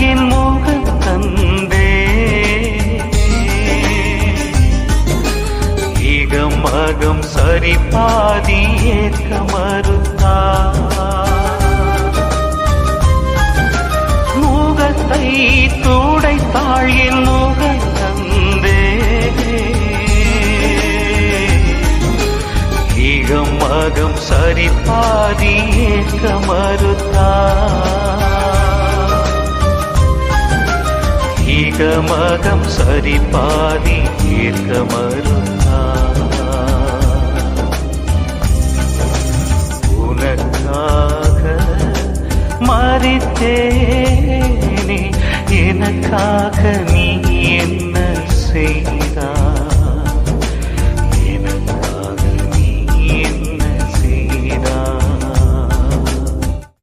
என் முகத்தந்தே மகம் சரி பாதி ஏற்க மறுத்தா முகத்தை துடைத்தாள் என் முகத்தந்தே மகம் சரி பாதி ஏற்க மறுத்தா மகம் சரி பாதி ஏற்க மறுத்தா உனக்காக மரித்தேனே எனக்காக நீ என்ன செய்தாய்